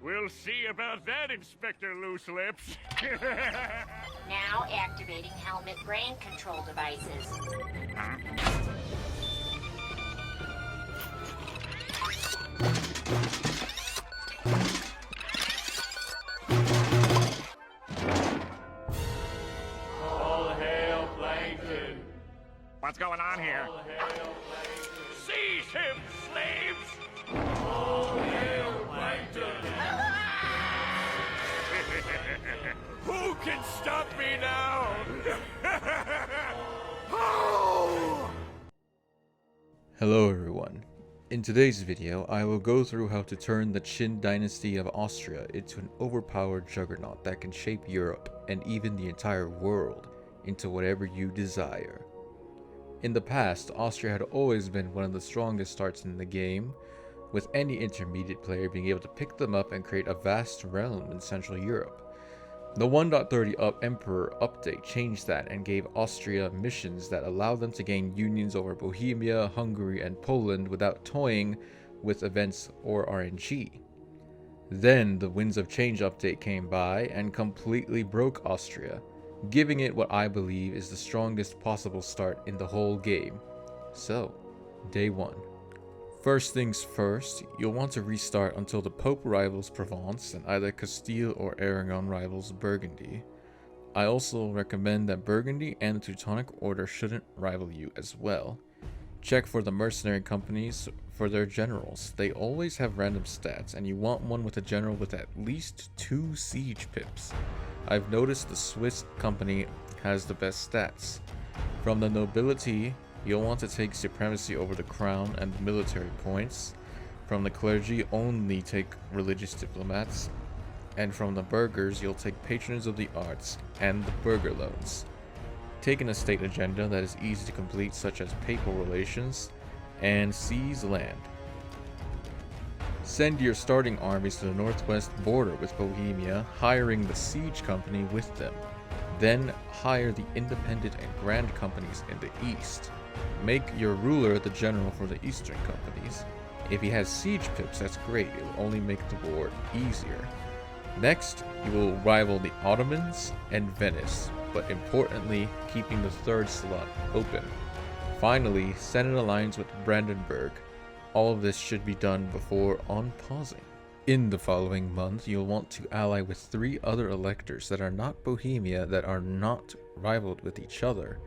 We'll see about that, Inspector Loose Lips. Now activating helmet brain control devices. All hail Plankton. What's going on here? All hail Plankton. Seize him, slaves! All hail Plankton. Who can stop me now? Hello everyone. In today's video, I will go through how to turn the Qin dynasty of Austria into an overpowered juggernaut that can shape Europe and even the entire world into whatever you desire. In the past, Austria had always been one of the strongest starts in the game, with any intermediate player being able to pick them up and create a vast realm in Central Europe. The 1.30 Emperor update changed that and gave Austria missions that allowed them to gain unions over Bohemia, Hungary, and Poland without toying with events or RNG. Then the Winds of Change update came by and completely broke Austria, giving it what I believe is the strongest possible start in the whole game. So, day 1. First things first, you'll want to restart until the Pope rivals Provence and either Castile or Aragon rivals Burgundy. I also recommend that Burgundy and the Teutonic Order shouldn't rival you as well. Check for the mercenary companies for their generals. They always have random stats, and you want one with a general with at least 2 siege pips. I've noticed the Swiss company has the best stats. From the nobility, you'll want to take supremacy over the crown and military points. From the clergy, only take religious diplomats. And from the burghers, you'll take patronage of the arts and the burgher loans. Take an estate agenda that is easy to complete, such as papal relations, and seize land. Send your starting armies to the northwest border with Bohemia, hiring the siege company with them. Then hire the independent and grand companies in the east. Make your ruler the general for the eastern companies. If he has siege pips, that's great, it will only make the war easier. Next, you will rival the Ottomans and Venice, but importantly, keeping the third slot open. Finally, send an alliance with Brandenburg. All of this should be done before unpausing. In the following month, you'll want to ally with 3 other electors that are not Bohemia that are not rivaled with each other.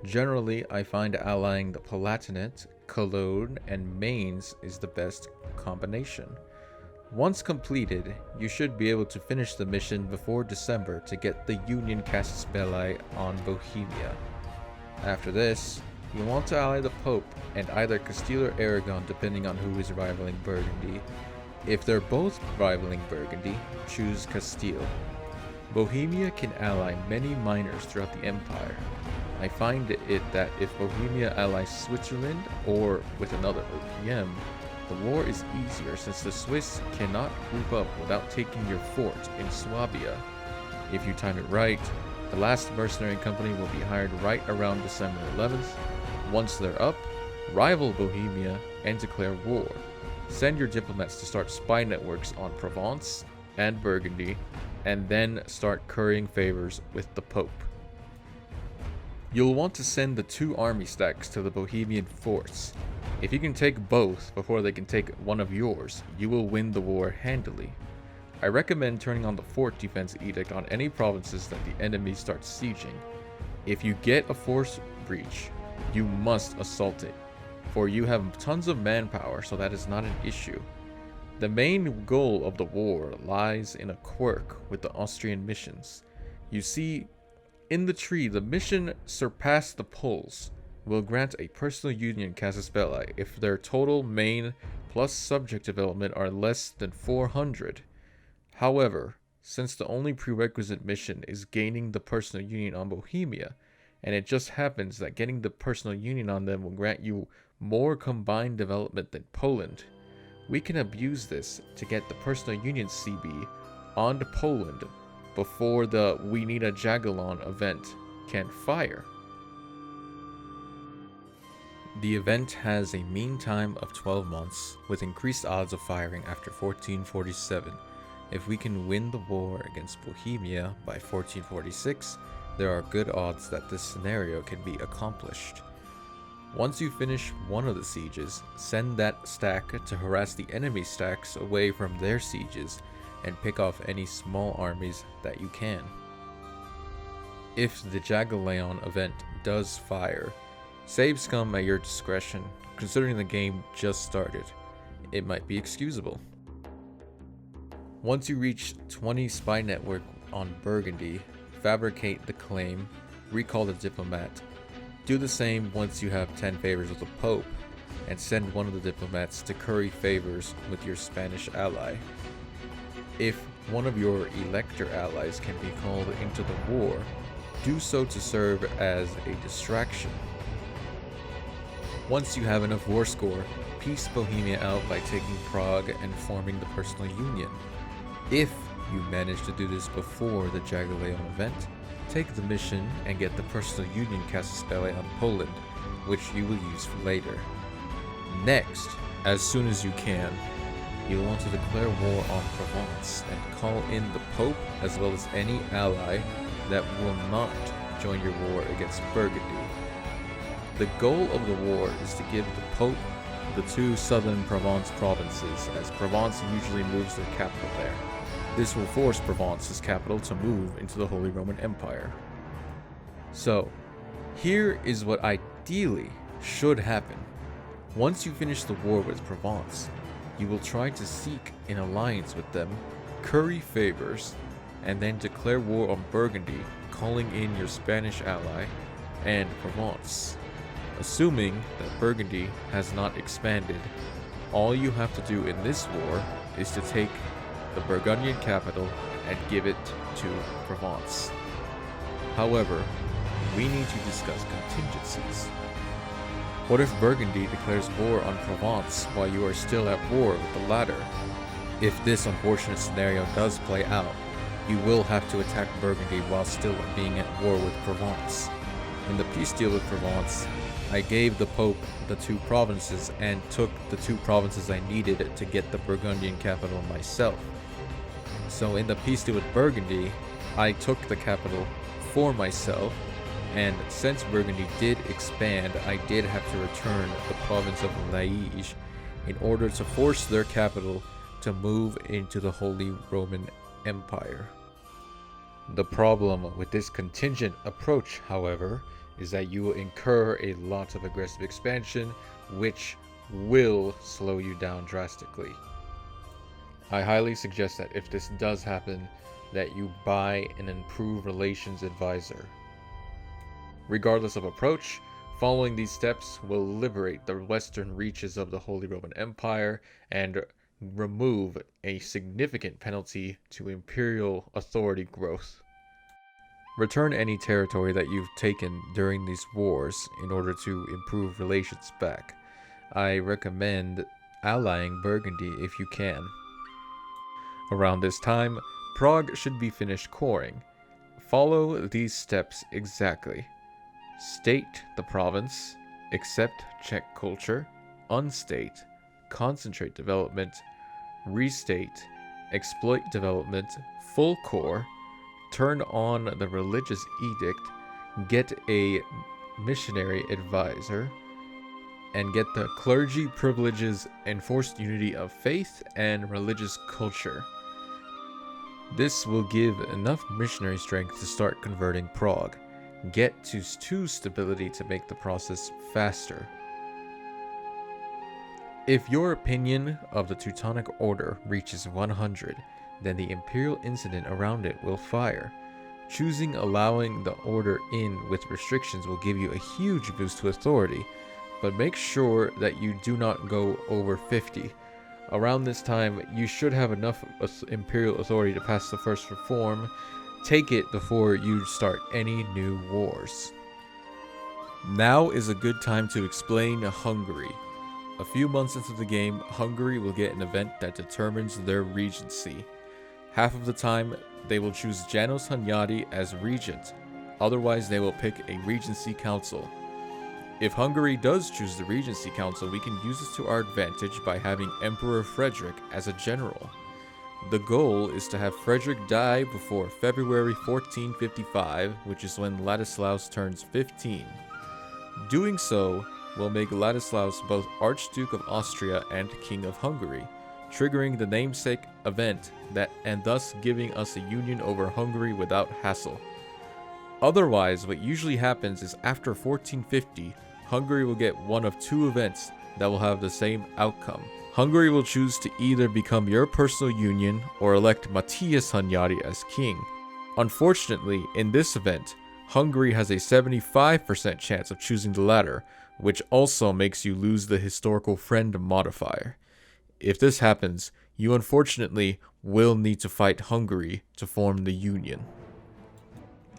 Generally, I find allying the Palatinate, Cologne, and Mainz is the best combination. Once completed, you should be able to finish the mission before December to get the Union Casus Belli on Bohemia. After this, you want to ally the Pope and either Castile or Aragon depending on who is rivaling Burgundy. If they're both rivaling Burgundy, choose Castile. Bohemia can ally many minors throughout the empire. I find it that if Bohemia allies Switzerland or with another OPM, the war is easier since the Swiss cannot group up without taking your fort in Swabia. If you time it right, the last mercenary company will be hired right around December 11th. Once they're up, rival Bohemia and declare war. Send your diplomats to start spy networks on Provence and Burgundy, and then start currying favors with the Pope. You'll want to send the 2 army stacks to the Bohemian forts. If you can take both before they can take one of yours, you will win the war handily. I recommend turning on the fort defense edict on any provinces that the enemy starts sieging. If you get a force breach, you must assault it, for you have tons of manpower, so that is not an issue. The main goal of the war lies in a quirk with the Austrian missions. You see, in the tree, the mission Surpass the Poles will grant a personal union casus belli if their total main plus subject development are less than 400. However, since the only prerequisite mission is gaining the personal union on Bohemia, and it just happens that getting the personal union on them will grant you more combined development than Poland, we can abuse this to get the personal union CB onto Poland before the We Need a Jagiellon event can fire. The event has a mean time of 12 months, with increased odds of firing after 1447. If we can win the war against Bohemia by 1446, there are good odds that this scenario can be accomplished. Once you finish one of the sieges, send that stack to harass the enemy stacks away from their sieges and pick off any small armies that you can. If the Jagaleon event does fire, saves come at your discretion. Considering the game just started, it might be excusable. Once you reach 20 spy network on Burgundy, fabricate the claim, recall the diplomat. Do the same once you have 10 favors with the Pope, and send one of the diplomats to curry favors with your Spanish ally. If one of your elector allies can be called into the war, do so to serve as a distraction. Once you have enough war score, piece Bohemia out by taking Prague and forming the personal union. If you manage to do this before the Jagaleon event, take the mission and get the personal union Casaspele on Poland, which you will use for later. Next, as soon as you can, you'll want to declare war on Provence and call in the Pope as well as any ally that will not join your war against Burgundy. The goal of the war is to give the Pope the 2 southern Provence provinces, as Provence usually moves their capital there. This will force Provence's capital to move into the Holy Roman Empire. So, here is what ideally should happen. Once you finish the war with Provence, you will try to seek an alliance with them, curry favors, and then declare war on Burgundy, calling in your Spanish ally and Provence. Assuming that Burgundy has not expanded, all you have to do in this war is to take the Burgundian capital and give it to Provence. However, we need to discuss contingencies. What if Burgundy declares war on Provence while you are still at war with the latter? If this unfortunate scenario does play out, you will have to attack Burgundy while still being at war with Provence. In the peace deal with Provence, I gave the Pope the 2 provinces and took the 2 provinces I needed to get the Burgundian capital myself. So in the peace deal with Burgundy, I took the capital for myself, and since Burgundy did expand, I did have to return the province of Liege in order to force their capital to move into the Holy Roman Empire. The problem with this contingent approach, however, is that you will incur a lot of aggressive expansion, which will slow you down drastically. I highly suggest that if this does happen, that you buy an improved relations advisor. Regardless of approach, following these steps will liberate the western reaches of the Holy Roman Empire and remove a significant penalty to imperial authority growth. Return any territory that you've taken during these wars in order to improve relations back. I recommend allying Burgundy if you can. Around this time, Prague should be finished coring. Follow these steps exactly. State the province, accept Czech culture, unstate, concentrate development, restate, exploit development, full core, turn on the religious edict, get a missionary advisor, and get the clergy privileges, enforced unity of faith and religious culture. This will give enough missionary strength to start converting Prague. Get to 2 stability to make the process faster. If your opinion of the Teutonic Order reaches 100, then the Imperial incident around it will fire. Choosing allowing the order in with restrictions will give you a huge boost to authority, but make sure that you do not go over 50. Around this time, you should have enough Imperial authority to pass the first reform. Take it before you start any new wars. Now is a good time to explain Hungary. A few months into the game, Hungary will get an event that determines their regency. Half of the time, they will choose János Hunyadi as regent, otherwise they will pick a regency council. If Hungary does choose the regency council, we can use this to our advantage by having Emperor Frederick as a general. The goal is to have Frederick die before February 1455, which is when Ladislaus turns 15. Doing so will make Ladislaus both Archduke of Austria and King of Hungary, triggering the namesake event and thus giving us a union over Hungary without hassle. Otherwise, what usually happens is after 1450, Hungary will get one of two events that will have the same outcome. Hungary will choose to either become your personal union or elect Matthias Hunyadi as king. Unfortunately, in this event, Hungary has a 75% chance of choosing the latter, which also makes you lose the historical friend modifier. If this happens, you unfortunately will need to fight Hungary to form the union.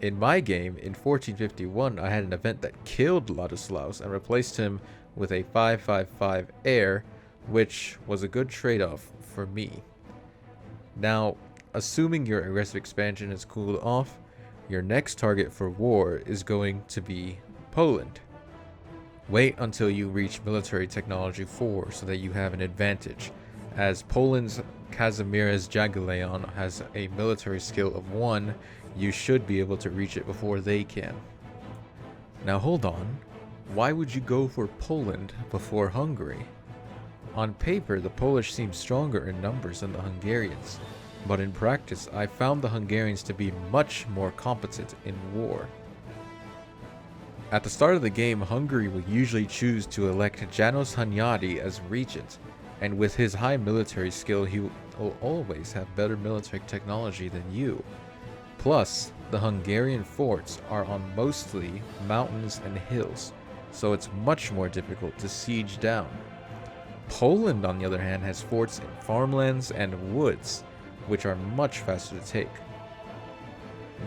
In my game, in 1451, I had an event that killed Ladislaus and replaced him with a 555 heir, which was a good trade-off for me. Now, assuming your aggressive expansion has cooled off, your next target for war is going to be Poland. Wait until you reach military technology 4 so that you have an advantage, as Poland's Kazimierz Jagiellon has a military skill of 1, you should be able to reach it before they can. Now hold on, why would you go for Poland before Hungary? On paper, the Polish seem stronger in numbers than the Hungarians, but in practice, I found the Hungarians to be much more competent in war. At the start of the game, Hungary will usually choose to elect János Hunyadi as regent, and with his high military skill, he will always have better military technology than you. Plus, the Hungarian forts are on mostly mountains and hills, so it's much more difficult to siege down. Poland, on the other hand, has forts in farmlands and woods, which are much faster to take.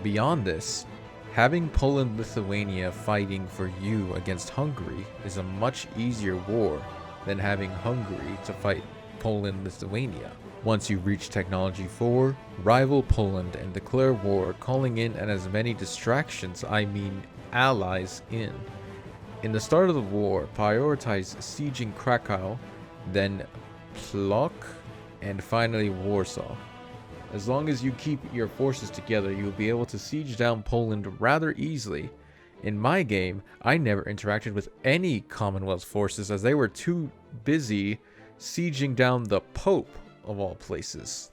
Beyond this, having Poland-Lithuania fighting for you against Hungary is a much easier war than having Hungary to fight Poland-Lithuania. Once you reach Technology 4, rival Poland and declare war, calling in and as many distractions, I mean allies, in. In the start of the war, prioritize sieging Krakow, then Plock, and finally Warsaw. As long as you keep your forces together, you'll be able to siege down Poland rather easily. In my game, I never interacted with any Commonwealth forces as they were too busy sieging down the Pope, of all places.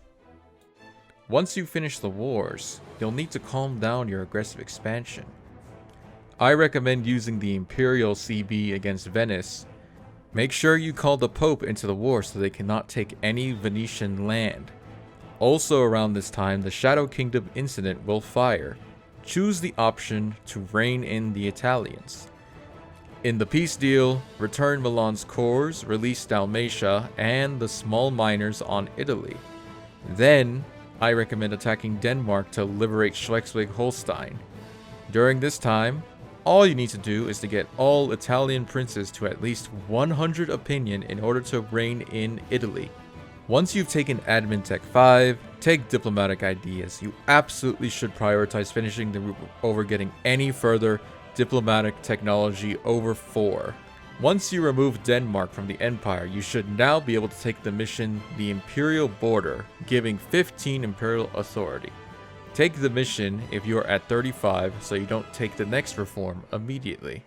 Once you finish the wars, you'll need to calm down your aggressive expansion. I recommend using the Imperial CB against Venice. Make sure you call the Pope into the war so they cannot take any Venetian land. Also around this time, the Shadow Kingdom incident will fire. Choose the option to rein in the Italians. In the peace deal, return Milan's cores, release Dalmatia, and the small miners on Italy. Then, I recommend attacking Denmark to liberate Schleswig-Holstein. During this time, all you need to do is to get all Italian princes to at least 100 opinion in order to reign in Italy. Once you've taken Admin Tech 5, take Diplomatic Ideas. You absolutely should prioritize finishing the route over getting any further diplomatic technology over 4. Once you remove Denmark from the Empire, you should now be able to take the mission The Imperial Border, giving 15 Imperial Authority. Take the mission if you are at 35 so you don't take the next reform immediately.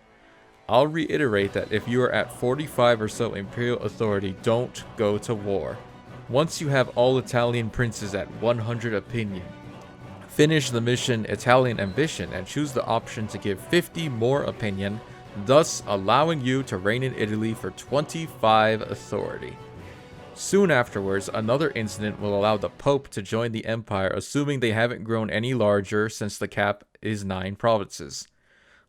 I'll reiterate that if you are at 45 or so Imperial Authority, don't go to war. Once you have all Italian princes at 100 opinion, finish the mission Italian Ambition and choose the option to give 50 more opinion, thus allowing you to reign in Italy for 25 authority. Soon afterwards, another incident will allow the Pope to join the Empire, assuming they haven't grown any larger since the cap is 9 provinces.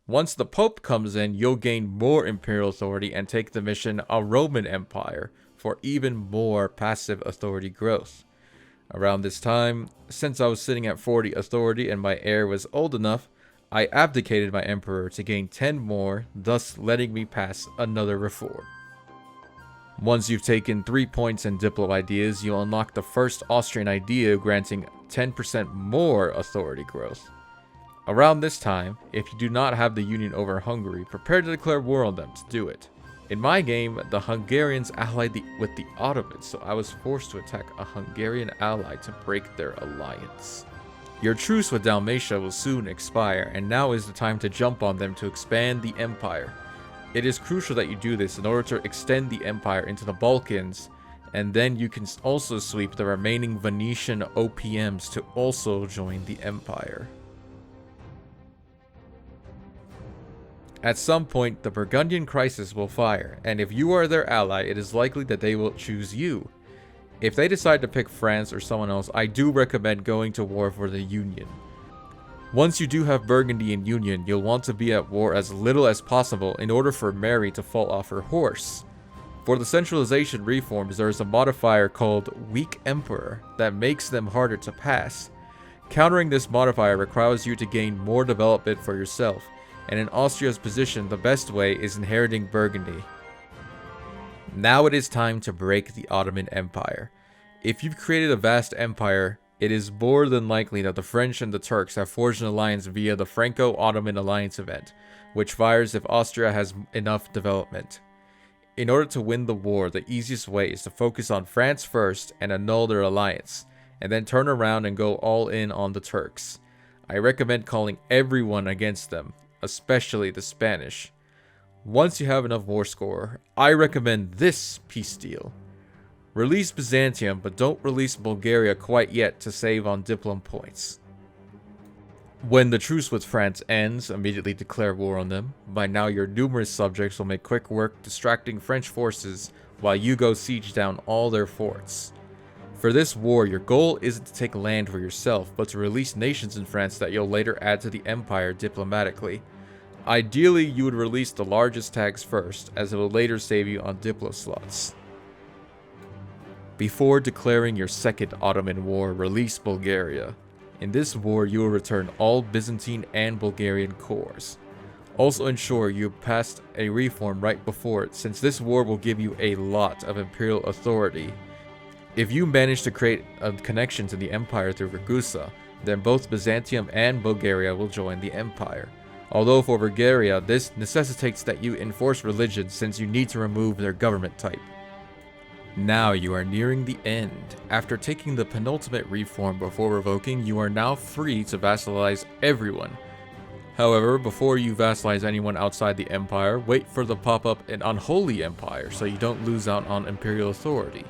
Once the Pope comes in, you'll gain more Imperial authority and take the mission A Roman Empire for even more passive authority growth. Around this time, since I was sitting at 40 authority and my heir was old enough, I abdicated my emperor to gain 10 more, thus letting me pass another reform. Once you've taken 3 points in Diplo Ideas, you'll unlock the first Austrian idea, granting 10% more authority growth. Around this time, if you do not have the union over Hungary, prepare to declare war on them to do it. In my game, the Hungarians allied with the Ottomans, so I was forced to attack a Hungarian ally to break their alliance. Your truce with Dalmatia will soon expire, and now is the time to jump on them to expand the empire. It is crucial that you do this in order to extend the empire into the Balkans, and then you can also sweep the remaining Venetian OPMs to also join the empire. At some point, the Burgundian crisis will fire, and if you are their ally, it is likely that they will choose you. If they decide to pick France or someone else, I do recommend going to war for the Union. Once you do have Burgundy in Union, you'll want to be at war as little as possible in order for Mary to fall off her horse. For the centralization reforms, there is a modifier called Weak Emperor that makes them harder to pass. Countering this modifier requires you to gain more development for yourself, and in Austria's position, the best way is inheriting Burgundy. Now it is time to break the Ottoman Empire. If you've created a vast empire, it is more than likely that the French and the Turks have forged an alliance via the Franco-Ottoman alliance event, which fires if Austria has enough development. In order to win the war, the easiest way is to focus on France first and annul their alliance, and then turn around and go all in on the Turks. I recommend calling everyone against them, especially the Spanish. Once you have enough war score, I recommend this peace deal. Release Byzantium, but don't release Bulgaria quite yet to save on diplom points. When the truce with France ends, immediately declare war on them. By now your numerous subjects will make quick work distracting French forces while you go siege down all their forts. For this war, your goal isn't to take land for yourself, but to release nations in France that you'll later add to the empire diplomatically. Ideally, you would release the largest tags first, as it will later save you on diplo slots. Before declaring your second Ottoman war, release Bulgaria. In this war, you will return all Byzantine and Bulgarian cores. Also ensure you passed a reform right before it, since this war will give you a lot of imperial authority. If you manage to create a connection to the empire through Ragusa, then both Byzantium and Bulgaria will join the empire. Although for Bulgaria, this necessitates that you enforce religion since you need to remove their government type. Now you are nearing the end. After taking the penultimate reform before revoking, you are now free to vassalize everyone. However, before you vassalize anyone outside the empire, wait for the pop-up an unholy empire so you don't lose out on imperial authority.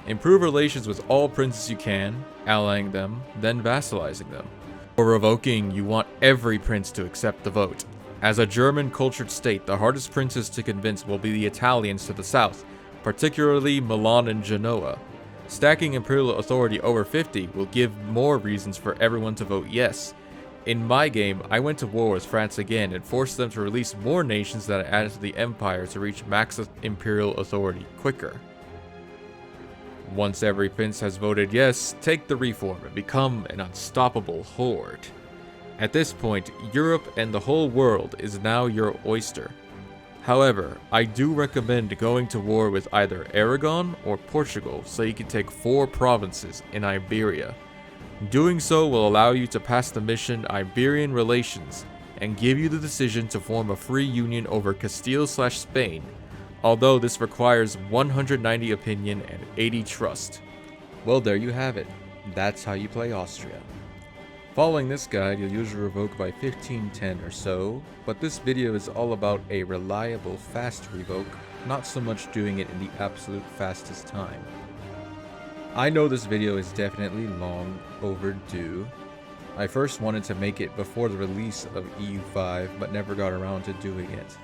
Improve relations with all princes you can, allying them, then vassalizing them. For revoking, you want every prince to accept the vote. As a German cultured state, the hardest princes to convince will be the Italians to the south, particularly Milan and Genoa. Stacking imperial authority over 50 will give more reasons for everyone to vote yes. In my game, I went to war with France again and forced them to release more nations that I added to the empire to reach max imperial authority quicker. Once every prince has voted yes, take the reform and become an unstoppable horde. At this point, Europe and the whole world is now your oyster. However, I do recommend going to war with either Aragon or Portugal so you can take 4 provinces in Iberia. Doing so will allow you to pass the mission Iberian Relations and give you the decision to form a free union over Castile/Spain, although this requires 190 opinion and 80 trust. Well, there you have it. That's how you play Austria. Following this guide, you'll usually revoke by 1510 or so, but this video is all about a reliable fast revoke, not so much doing it in the absolute fastest time. I know this video is definitely long overdue. I first wanted to make it before the release of EU5, but never got around to doing it.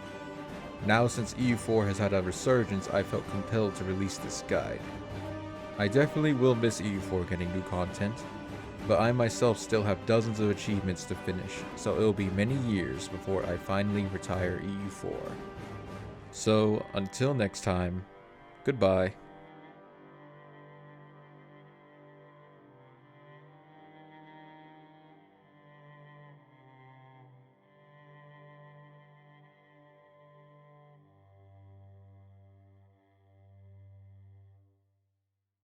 Now since EU4 has had a resurgence, I felt compelled to release this guide. I definitely will miss EU4 getting new content, but I myself still have dozens of achievements to finish, so it'll be many years before I finally retire EU4. So, until next time, goodbye.